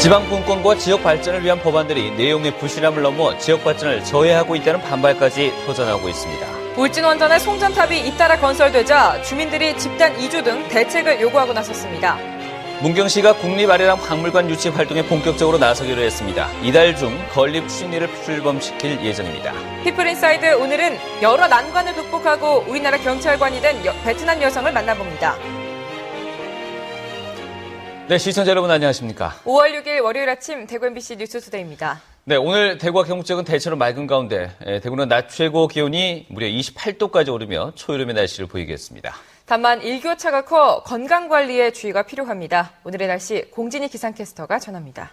지방 분권과 지역 발전을 위한 법안들이 내용의 부실함을 넘어 지역 발전을 저해하고 있다는 반발까지 터져나오고 있습니다. 울진원전에 송전탑이 잇따라 건설되자 주민들이 집단 이주 등 대책을 요구하고 나섰습니다. 문경시가 국립아래랑 박물관 유치 활동에 본격적으로 나서기로 했습니다. 이달 중 건립 추진위를 출범시킬 예정입니다. 피플인사이드 오늘은 여러 난관을 극복하고 우리나라 경찰관이 된 베트남 여성을 만나봅니다. 네, 시청자 여러분 안녕하십니까? 5월 6일 월요일 아침 대구 MBC 뉴스투데이입니다. 네, 오늘 대구와 경북 지역은 대체로 맑은 가운데 대구는 낮 최고 기온이 무려 28도까지 오르며 초여름의 날씨를 보이겠습니다. 다만 일교차가 커 건강관리에 주의가 필요합니다. 오늘의 날씨 공진희 기상캐스터가 전합니다.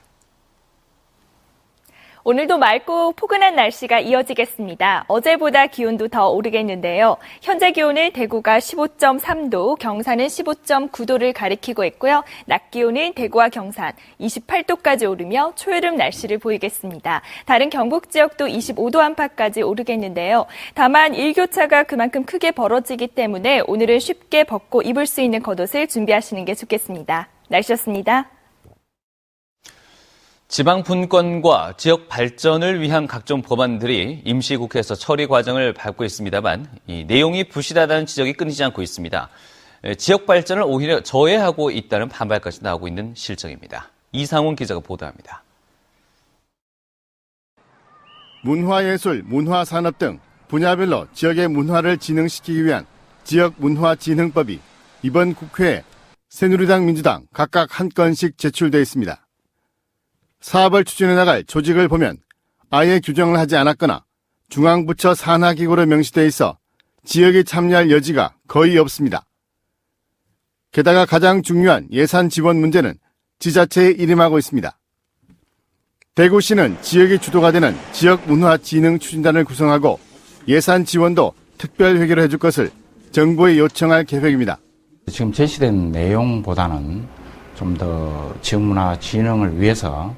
오늘도 맑고 포근한 날씨가 이어지겠습니다. 어제보다 기온도 더 오르겠는데요. 현재 기온은 대구가 15.3도, 경산은 15.9도를 가리키고 있고요. 낮 기온은 대구와 경산 28도까지 오르며 초여름 날씨를 보이겠습니다. 다른 경북 지역도 25도 안팎까지 오르겠는데요. 다만 일교차가 그만큼 크게 벌어지기 때문에 오늘은 쉽게 벗고 입을 수 있는 겉옷을 준비하시는 게 좋겠습니다. 날씨였습니다. 지방 분권과 지역 발전을 위한 각종 법안들이 임시국회에서 처리 과정을 밟고 있습니다만 이 내용이 부실하다는 지적이 끊이지 않고 있습니다. 지역 발전을 오히려 저해하고 있다는 반발까지 나오고 있는 실정입니다. 이상훈 기자가 보도합니다. 문화예술, 문화산업 등 분야별로 지역의 문화를 진흥시키기 위한 지역문화진흥법이 이번 국회에 새누리당, 민주당 각각 한 건씩 제출돼 있습니다. 사업을 추진해 나갈 조직을 보면 아예 규정을 하지 않았거나 중앙부처 산하기구로 명시돼 있어 지역이 참여할 여지가 거의 없습니다. 게다가 가장 중요한 예산 지원 문제는 지자체에 일임하고 있습니다. 대구시는 지역이 주도가 되는 지역문화진흥추진단을 구성하고 예산 지원도 특별회계로 해줄 것을 정부에 요청할 계획입니다. 지금 제시된 내용보다는 좀 더 지역문화 진흥을 위해서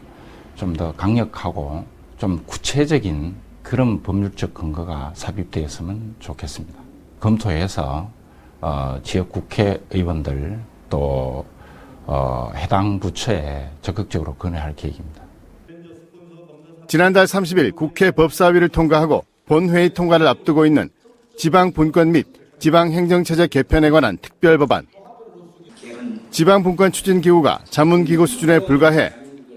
좀 더 강력하고 좀 구체적인 그런 법률적 근거가 삽입되었으면 좋겠습니다. 검토해서 지역 국회의원들 또 해당 부처에 적극적으로 건의할 계획입니다. 지난달 30일 국회 법사위를 통과하고 본회의 통과를 앞두고 있는 지방분권 및 지방행정체제 개편에 관한 특별법안. 지방분권 추진기구가 자문기구 수준에 불과해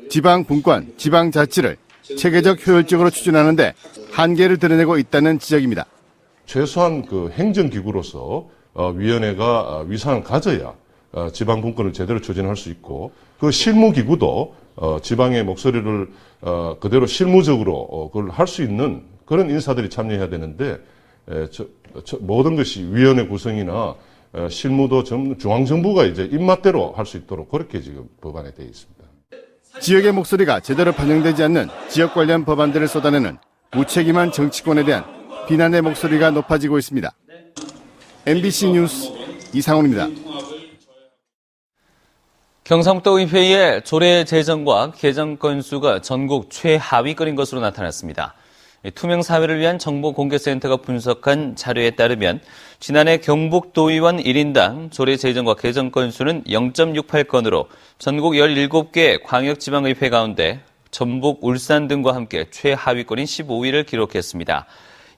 지방분권, 지방자치를 체계적 효율적으로 추진하는데 한계를 드러내고 있다는 지적입니다. 최소한 그 행정기구로서 위원회가 위상을 가져야 지방분권을 제대로 추진할 수 있고 그 실무기구도 지방의 목소리를 그대로 실무적으로 그걸 할 수 있는 그런 인사들이 참여해야 되는데 모든 것이 위원회 구성이나 실무도 중앙정부가 이제 입맛대로 할 수 있도록 그렇게 지금 법안에 되어 있습니다. 지역의 목소리가 제대로 반영되지 않는 지역 관련 법안들을 쏟아내는 무책임한 정치권에 대한 비난의 목소리가 높아지고 있습니다. MBC 뉴스 이상훈입니다. 경상북도 의회의 조례 제정과 개정 건수가 전국 최하위권인 것으로 나타났습니다. 투명사회를 위한 정보공개센터가 분석한 자료에 따르면 지난해 경북도의원 1인당 조례 제정과 개정 건수는 0.68건으로 전국 17개 광역지방의회 가운데 전북, 울산 등과 함께 최하위권인 15위를 기록했습니다.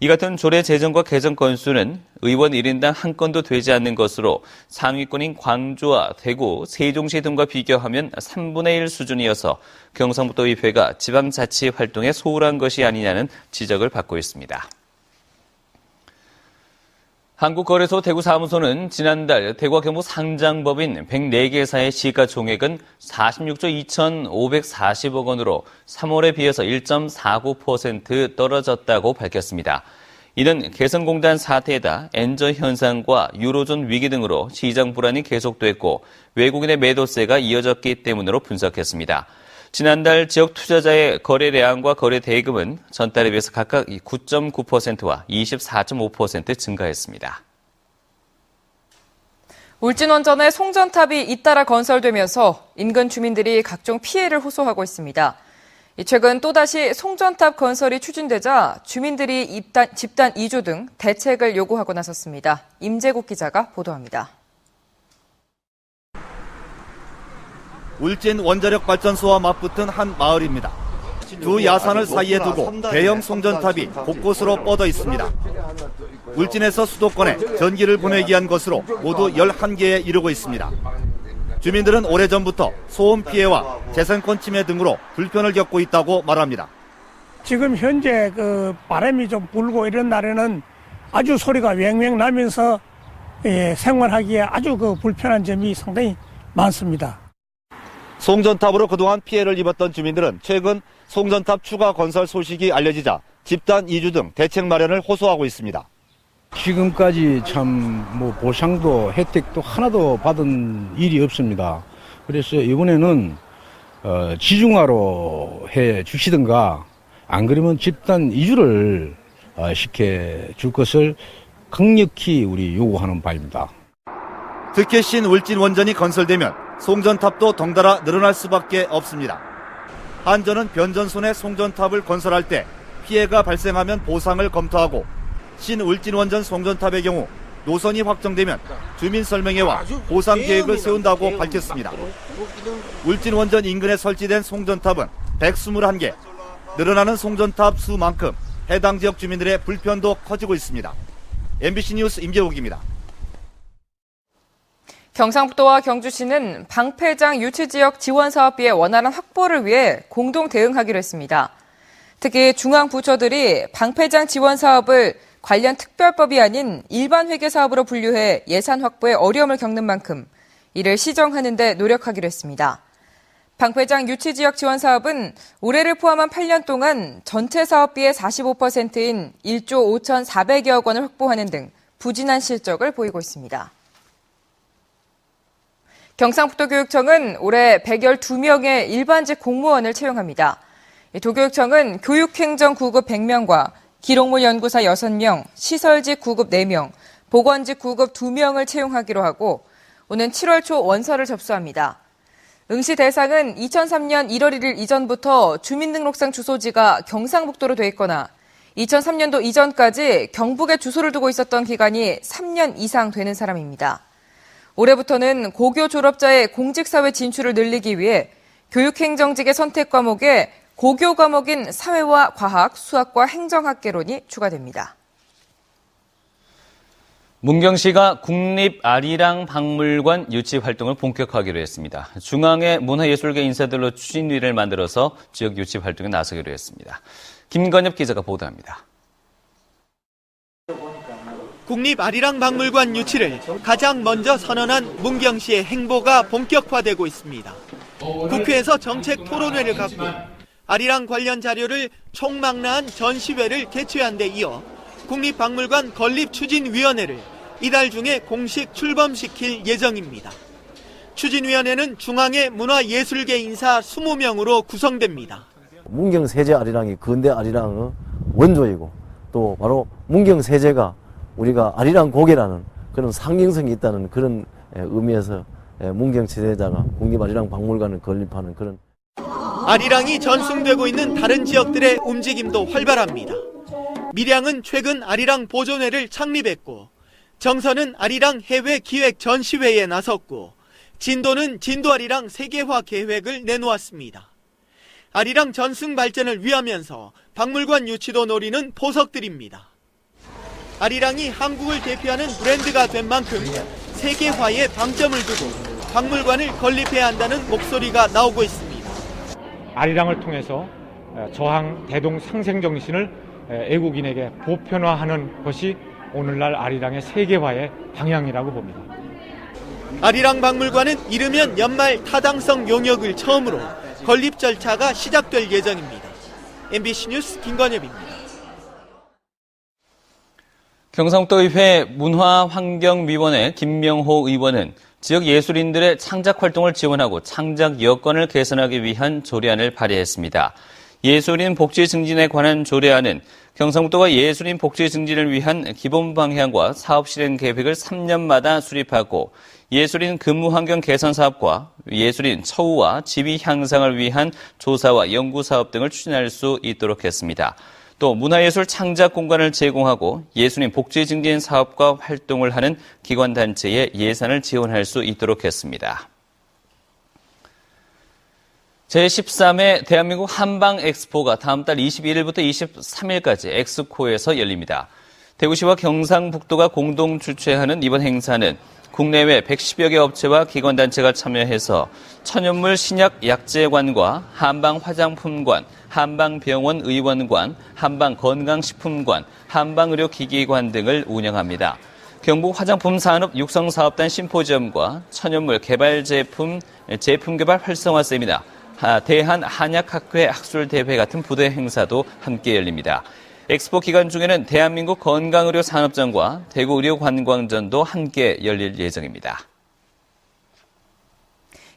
이 같은 조례 제정과 개정 건수는 의원 1인당 한 건도 되지 않는 것으로 상위권인 광주와 대구, 세종시 등과 비교하면 3분의 1 수준이어서 경상북도 의회가 지방자치 활동에 소홀한 것이 아니냐는 지적을 받고 있습니다. 한국거래소 대구사무소는 지난달 대구와 경북 상장법인 104개사의 시가총액은 46조 2,540억 원으로 3월에 비해서 1.49% 떨어졌다고 밝혔습니다. 이는 개성공단 사태에다 엔저 현상과 유로존 위기 등으로 시장 불안이 계속됐고 외국인의 매도세가 이어졌기 때문으로 분석했습니다. 지난달 지역 투자자의 거래량과 거래 대금은 전달에 비해서 각각 9.9%와 24.5% 증가했습니다. 울진원전에 송전탑이 잇따라 건설되면서 인근 주민들이 각종 피해를 호소하고 있습니다. 최근 또다시 송전탑 건설이 추진되자 주민들이 집단 이주 등 대책을 요구하고 나섰습니다. 임재국 기자가 보도합니다. 울진 원자력 발전소와 맞붙은 한 마을입니다. 두 야산을 사이에 두고 대형 송전탑이 곳곳으로 뻗어 있습니다. 울진에서 수도권에 전기를 보내기 위한 것으로 모두 11개에 이르고 있습니다. 주민들은 오래전부터 소음 피해와 재산권 침해 등으로 불편을 겪고 있다고 말합니다. 지금 현재 그 바람이 좀 불고 이런 날에는 아주 소리가 왱왱 나면서 생활하기에 아주 그 불편한 점이 상당히 많습니다. 송전탑으로 그동안 피해를 입었던 주민들은 최근 송전탑 추가 건설 소식이 알려지자 집단 이주 등 대책 마련을 호소하고 있습니다. 지금까지 참 뭐 보상도 혜택도 하나도 받은 일이 없습니다. 그래서 이번에는 지중화로 해 주시든가 안 그러면 집단 이주를 시켜줄 것을 강력히 우리 요구하는 바입니다. 특히 신울진 원전이 건설되면 송전탑도 덩달아 늘어날 수밖에 없습니다. 한전은 변전소내 송전탑을 건설할 때 피해가 발생하면 보상을 검토하고 신울진 원전 송전탑의 경우 노선이 확정되면 주민 설명회와 보상 계획을 세운다고 밝혔습니다. 울진 원전 인근에 설치된 송전탑은 121개. 늘어나는 송전탑 수만큼 해당 지역 주민들의 불편도 커지고 있습니다. MBC 뉴스 임재욱입니다. 경상북도와 경주시는 방패장 유치지역 지원사업비의 원활한 확보를 위해 공동 대응하기로 했습니다. 특히 중앙부처들이 방패장 지원사업을 관련 특별법이 아닌 일반 회계사업으로 분류해 예산 확보에 어려움을 겪는 만큼 이를 시정하는 데 노력하기로 했습니다. 방패장 유치지역 지원사업은 올해를 포함한 8년 동안 전체 사업비의 45%인 1조 5,400여억 원을 확보하는 등 부진한 실적을 보이고 있습니다. 경상북도교육청은 올해 112명의 일반직 공무원을 채용합니다. 도교육청은 교육행정 구급 100명과 기록물 연구사 6명, 시설직 구급 4명, 보건직 구급 2명을 채용하기로 하고 오는 7월 초 원서를 접수합니다. 응시 대상은 2003년 1월 1일 이전부터 주민등록상 주소지가 경상북도로 돼 있거나 2003년도 이전까지 경북에 주소를 두고 있었던 기간이 3년 이상 되는 사람입니다. 올해부터는 고교 졸업자의 공직사회 진출을 늘리기 위해 교육행정직의 선택 과목에 고교 과목인 사회와 과학, 수학과 행정학개론이 추가됩니다. 문경시가 국립아리랑박물관 유치 활동을 본격화하기로 했습니다. 중앙의 문화예술계 인사들로 추진위를 만들어서 지역 유치 활동에 나서기로 했습니다. 김건엽 기자가 보도합니다. 국립아리랑박물관 유치를 가장 먼저 선언한 문경시의 행보가 본격화되고 있습니다. 국회에서 정책 토론회를 갖고 아리랑 관련 자료를 총망라한 전시회를 개최한 데 이어 국립박물관 건립추진위원회를 이달 중에 공식 출범시킬 예정입니다. 추진위원회는 중앙의 문화예술계 인사 20명으로 구성됩니다. 문경세제 아리랑이 근대 아리랑의 원조이고 또 바로 문경세제가 우리가 아리랑 고개라는 그런 상징성이 있다는 그런 의미에서 문경세제자가 국립아리랑박물관을 건립하는 그런 아리랑이 전승되고 있는 다른 지역들의 움직임도 활발합니다. 밀양은 최근 아리랑 보존회를 창립했고 정선은 아리랑 해외 기획 전시회에 나섰고 진도는 진도 아리랑 세계화 계획을 내놓았습니다. 아리랑 전승 발전을 위하면서 박물관 유치도 노리는 보석들입니다. 아리랑이 한국을 대표하는 브랜드가 된 만큼 세계화에 방점을 두고 박물관을 건립해야 한다는 목소리가 나오고 있습니다. 아리랑을 통해서 저항 대동 상생 정신을 애국인에게 보편화하는 것이 오늘날 아리랑의 세계화의 방향이라고 봅니다. 아리랑 박물관은 이르면 연말 타당성 용역을 처음으로 건립 절차가 시작될 예정입니다. MBC 뉴스 김건엽입니다. 경상북도의회 문화환경위원회 김명호 의원은 지역 예술인들의 창작 활동을 지원하고 창작 여건을 개선하기 위한 조례안을 발의했습니다. 예술인 복지 증진에 관한 조례안은 경상북도가 예술인 복지 증진을 위한 기본 방향과 사업 실행 계획을 3년마다 수립하고 예술인 근무 환경 개선 사업과 예술인 처우와 지위 향상을 위한 조사와 연구 사업 등을 추진할 수 있도록 했습니다. 또 문화예술 창작 공간을 제공하고 예술인 복지 증진 사업과 활동을 하는 기관단체에 예산을 지원할 수 있도록 했습니다. 제13회 대한민국 한방 엑스포가 다음 달 21일부터 23일까지 엑스코에서 열립니다. 대구시와 경상북도가 공동 주최하는 이번 행사는 국내외 110여 개 업체와 기관단체가 참여해서 천연물 신약 약재관과 한방 화장품관, 한방병원 의원관, 한방건강식품관, 한방의료기기관 등을 운영합니다. 경북 화장품산업 육성사업단 심포지엄과 천연물 개발 제품 개발 활성화 세미나, 대한 한약학회 학술대회 같은 부대 행사도 함께 열립니다. 엑스포 기간 중에는 대한민국 건강의료 산업전과 대구의료관광전도 함께 열릴 예정입니다.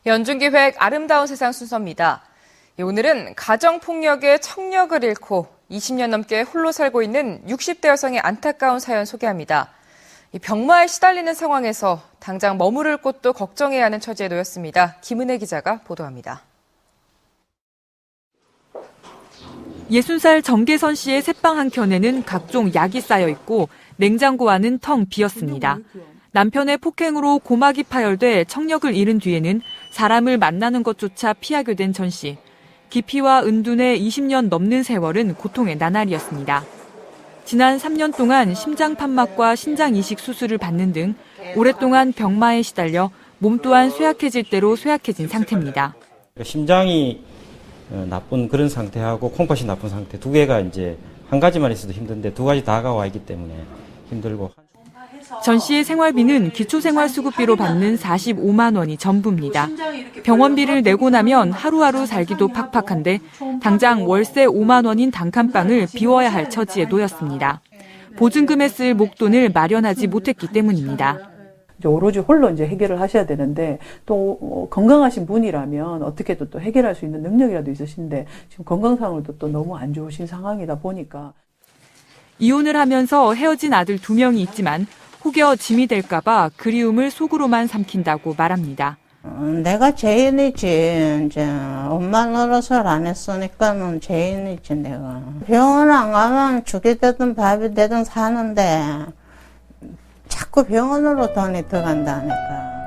연중기획 아름다운 세상 순서입니다. 오늘은 가정폭력에 청력을 잃고 20년 넘게 홀로 살고 있는 60대 여성의 안타까운 사연 소개합니다. 병마에 시달리는 상황에서 당장 머무를 곳도 걱정해야 하는 처지에 놓였습니다. 김은혜 기자가 보도합니다. 60살 정계선 씨의 새방 한켠에는 각종 약이 쌓여 있고 냉장고 안은 텅 비었습니다. 남편의 폭행으로 고막이 파열돼 청력을 잃은 뒤에는 사람을 만나는 것조차 피하게 된 전 씨. 기피와 은둔의 20년 넘는 세월은 고통의 나날이었습니다. 지난 3년 동안 심장 판막과 신장 이식 수술을 받는 등 오랫동안 병마에 시달려 몸 또한 쇠약해질 대로 쇠약해진 상태입니다. 심장이 나쁜 그런 상태하고 콩팥이 나쁜 상태 두 개가 이제 한 가지만 있어도 힘든데 두 가지 다가 와 있기 때문에 힘들고. 전 씨의 생활비는 기초생활수급비로 받는 45만 원이 전부입니다. 병원비를 내고 나면 하루하루 살기도 팍팍한데 당장 월세 5만 원인 단칸방을 비워야 할 처지에 놓였습니다. 보증금에 쓸 목돈을 마련하지 못했기 때문입니다. 오로지 홀로 이제 해결을 하셔야 되는데 또 건강하신 분이라면 어떻게든 또 해결할 수 있는 능력이라도 있으신데 지금 건강 상황도 또 너무 안 좋으신 상황이다 보니까. 이혼을 하면서 헤어진 아들 2명이 있지만 혹여 짐이 될까봐 그리움을 속으로만 삼킨다고 말합니다. 내가 죄인이지. 이제 엄마 노릇을 안 했으니까는 죄인이지 내가. 병원 안 가면 죽이 되든 밥이 되든 사는데 자꾸 병원으로 돈이 들어간다니까.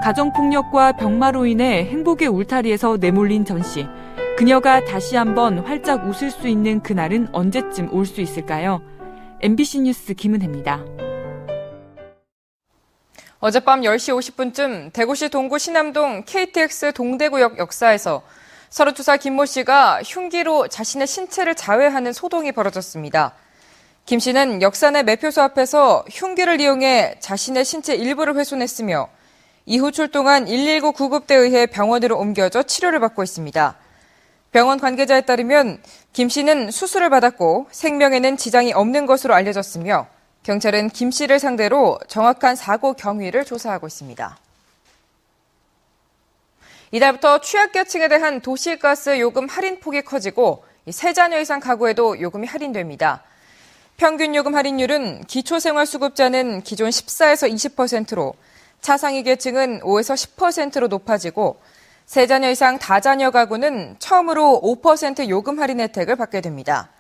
가정폭력과 병마로 인해 행복의 울타리에서 내몰린 전 씨. 그녀가 다시 한번 활짝 웃을 수 있는 그날은 언제쯤 올 수 있을까요? MBC 뉴스 김은혜입니다. 어젯밤 10시 50분쯤 대구시 동구 신암동 KTX 동대구역 역사에서 32살 김모 씨가 흉기로 자신의 신체를 자회하는 소동이 벌어졌습니다. 김 씨는 역사 내 매표소 앞에서 흉기를 이용해 자신의 신체 일부를 훼손했으며 이후 출동한 119 구급대에 의해 병원으로 옮겨져 치료를 받고 있습니다. 병원 관계자에 따르면 김 씨는 수술을 받았고 생명에는 지장이 없는 것으로 알려졌으며 경찰은 김 씨를 상대로 정확한 사고 경위를 조사하고 있습니다. 이달부터 취약계층에 대한 도시가스 요금 할인폭이 커지고 3자녀 이상 가구에도 요금이 할인됩니다. 평균 요금 할인율은 기초생활수급자는 기존 14에서 20%로 차상위 계층은 5에서 10%로 높아지고 3자녀 이상 다자녀 가구는 처음으로 5% 요금 할인 혜택을 받게 됩니다.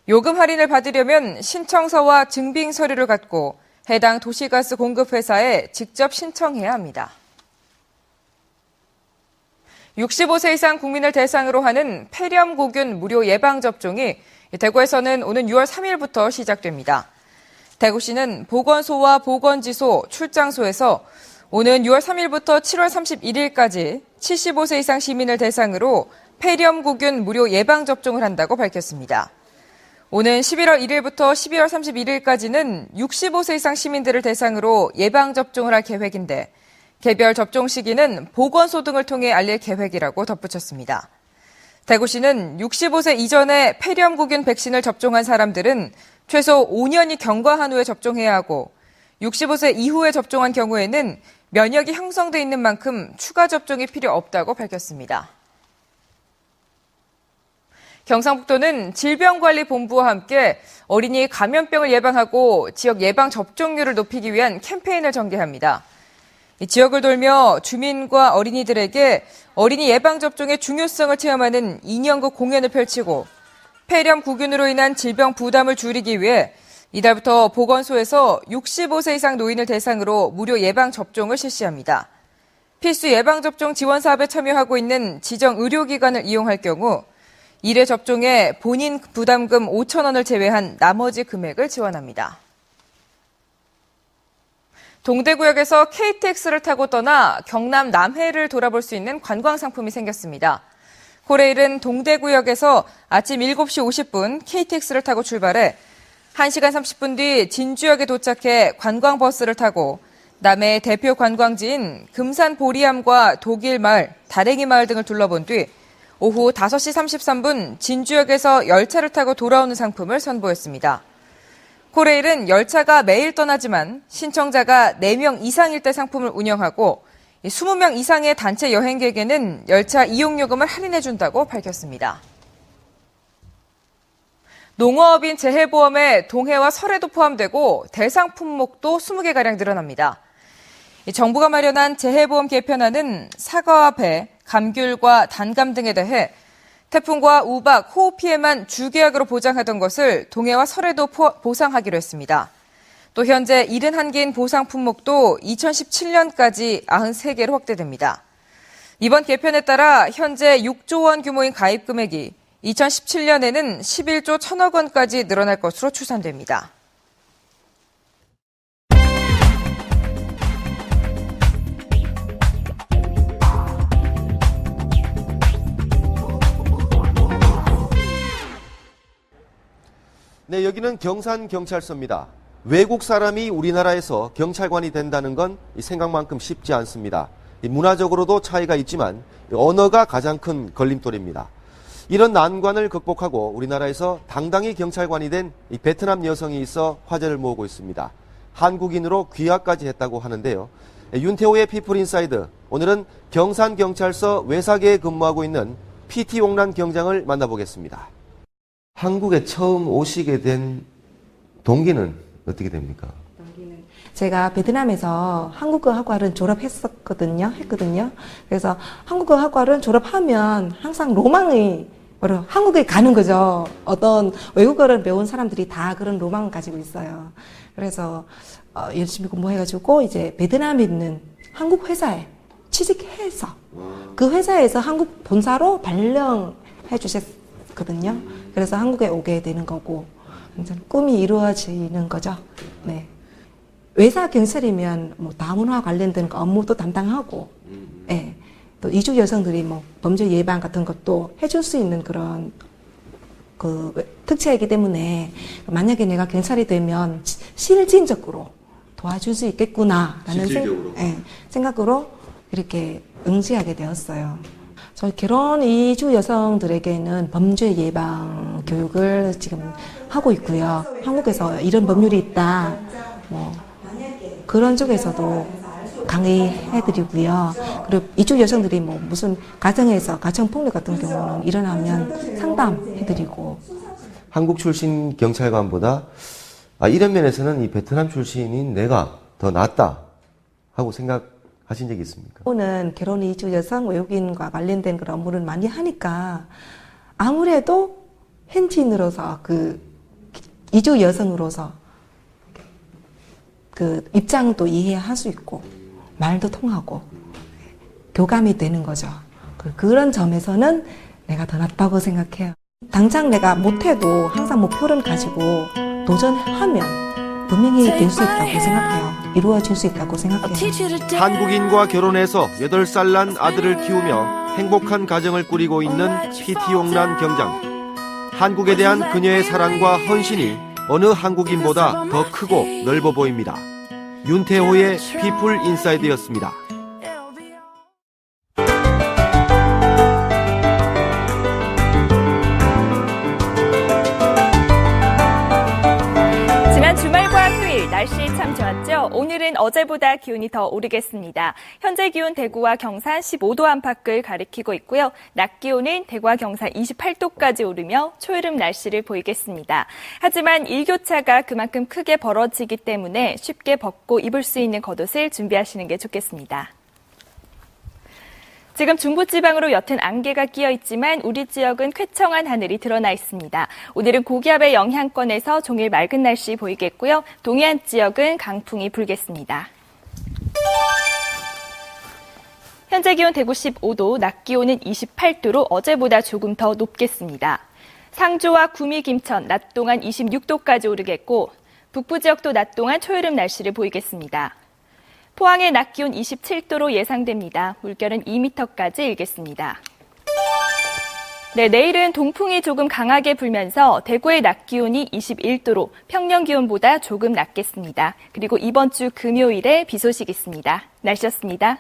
요금 할인을 받으려면 신청서와 증빙 서류를 갖고 해당 도시가스 공급회사에 직접 신청해야 합니다. 65세 이상 국민을 대상으로 하는 폐렴구균 무료 예방접종이 대구에서는 오는 6월 3일부터 시작됩니다. 대구시는 보건소와 보건지소, 출장소에서 오는 6월 3일부터 7월 31일까지 75세 이상 시민을 대상으로 폐렴구균 무료 예방접종을 한다고 밝혔습니다. 오는 11월 1일부터 12월 31일까지는 65세 이상 시민들을 대상으로 예방접종을 할 계획인데 개별 접종 시기는 보건소 등을 통해 알릴 계획이라고 덧붙였습니다. 대구시는 65세 이전에 폐렴구균 백신을 접종한 사람들은 최소 5년이 경과한 후에 접종해야 하고 65세 이후에 접종한 경우에는 면역이 형성돼 있는 만큼 추가 접종이 필요 없다고 밝혔습니다. 경상북도는 질병관리본부와 함께 어린이 감염병을 예방하고 지역 예방 접종률을 높이기 위한 캠페인을 전개합니다. 이 지역을 돌며 주민과 어린이들에게 어린이 예방접종의 중요성을 체험하는 2년급 공연을 펼치고 폐렴구균으로 인한 질병 부담을 줄이기 위해 이달부터 보건소에서 65세 이상 노인을 대상으로 무료 예방접종을 실시합니다. 필수 예방접종 지원 사업에 참여하고 있는 지정 의료기관을 이용할 경우 1회 접종에 본인 부담금 5,000원을 제외한 나머지 금액을 지원합니다. 동대구역에서 KTX를 타고 떠나 경남 남해를 돌아볼 수 있는 관광 상품이 생겼습니다. 코레일은 동대구역에서 아침 7시 50분 KTX를 타고 출발해 1시간 30분 뒤 진주역에 도착해 관광버스를 타고 남해의 대표 관광지인 금산 보리암과 독일마을, 다랭이마을 등을 둘러본 뒤 오후 5시 33분 진주역에서 열차를 타고 돌아오는 상품을 선보였습니다. 코레일은 열차가 매일 떠나지만 신청자가 4명 이상일 때 상품을 운영하고 20명 이상의 단체 여행객에는 열차 이용요금을 할인해준다고 밝혔습니다. 농어업인 재해보험에 동해와 설해도 포함되고 대상 품목도 20개가량 늘어납니다. 정부가 마련한 재해보험 개편안은 사과와 배, 감귤과 단감 등에 대해 태풍과 우박, 호우 피해만 주계약으로 보장하던 것을 동해와 설해도 보상하기로 했습니다. 또 현재 71개인 보상 품목도 2017년까지 93개로 확대됩니다. 이번 개편에 따라 현재 6조 원 규모인 가입 금액이 2017년에는 11조 1천억 원까지 늘어날 것으로 추산됩니다. 네, 여기는 경산경찰서입니다. 외국 사람이 우리나라에서 경찰관이 된다는 건 생각만큼 쉽지 않습니다. 문화적으로도 차이가 있지만 언어가 가장 큰 걸림돌입니다. 이런 난관을 극복하고 우리나라에서 당당히 경찰관이 된 베트남 여성이 있어 화제를 모으고 있습니다. 한국인으로 귀화까지 했다고 하는데요. 윤태호의 피플인사이드, 오늘은 경산경찰서 외사계에 근무하고 있는 PT 옥란 경장을 만나보겠습니다. 한국에 처음 오시게 된 동기는 어떻게 됩니까? 제가 베트남에서 한국어 학과를 졸업했거든요. 그래서 한국어 학과를 졸업하면 항상 로망이 바로 한국에 가는 거죠. 어떤 외국어를 배운 사람들이 다 그런 로망을 가지고 있어요. 그래서 열심히 공부해가지고 이제 베트남에 있는 한국 회사에 취직해서 그 회사에서 한국 본사로 발령해 주셨거든요. 그래서 한국에 오게 되는 거고 꿈이 이루어지는 거죠. 네. 외사 경찰이면 뭐 다문화 관련된 업무도 담당하고, 예. 또 이주 여성들이 뭐 범죄 예방 같은 것도 해줄 수 있는 그런 그 특채이기 때문에 만약에 내가 경찰이 되면 실질적으로 도와줄 수 있겠구나라는 생각으로 이렇게 응시하게 되었어요. 저희 결혼 이주 여성들에게는 범죄 예방 교육을 지금 하고 있고요. 한국에서 이런 법률이 있다, 뭐 그런 쪽에서도 강의해드리고요. 그리고 이주 여성들이 뭐 무슨 가정에서 가정폭력 같은 경우는 일어나면 상담해드리고. 한국 출신 경찰관보다 이런 면에서는 이 베트남 출신인 내가 더 낫다 하고 생각하신 적이 있습니까? 저는 결혼 이주 여성 외국인과 관련된 그런 업무를 많이 하니까 아무래도 현지인으로서 그 이주 여성으로서 그 입장도 이해할 수 있고 말도 통하고 교감이 되는 거죠. 그런 점에서는 내가 더 낫다고 생각해요. 당장 내가 못해도 항상 목표를 가지고 도전하면 분명히 될 수 있다고 생각해요. 이루어질 수 있다고 생각해요. 한국인과 결혼해서 8살 난 아들을 키우며 행복한 가정을 꾸리고 있는 PT 옥란 경장. 한국에 대한 그녀의 사랑과 헌신이 어느 한국인보다 더 크고 넓어 보입니다. 윤태호의 피플 인사이드였습니다. 지난 주말과 휴일 날씨 참 좋았죠? 오늘은 어제보다 기온이 더 오르겠습니다. 현재 기온 대구와 경산 15도 안팎을 가리키고 있고요. 낮 기온은 대구와 경산 28도까지 오르며 초여름 날씨를 보이겠습니다. 하지만 일교차가 그만큼 크게 벌어지기 때문에 쉽게 벗고 입을 수 있는 겉옷을 준비하시는 게 좋겠습니다. 지금 중부지방으로 옅은 안개가 끼어 있지만 우리 지역은 쾌청한 하늘이 드러나 있습니다. 오늘은 고기압의 영향권에서 종일 맑은 날씨 보이겠고요. 동해안 지역은 강풍이 불겠습니다. 현재 기온 대구 15도, 낮 기온은 28도로 어제보다 조금 더 높겠습니다. 상주와 구미, 김천, 낮 동안 26도까지 오르겠고 북부 지역도 낮 동안 초여름 날씨를 보이겠습니다. 포항의 낮 기온 27도로 예상됩니다. 물결은 2m까지 일겠습니다. 네, 내일은 동풍이 조금 강하게 불면서 대구의 낮 기온이 21도로 평년 기온보다 조금 낮겠습니다. 그리고 이번 주 금요일에 비 소식 있습니다. 날씨였습니다.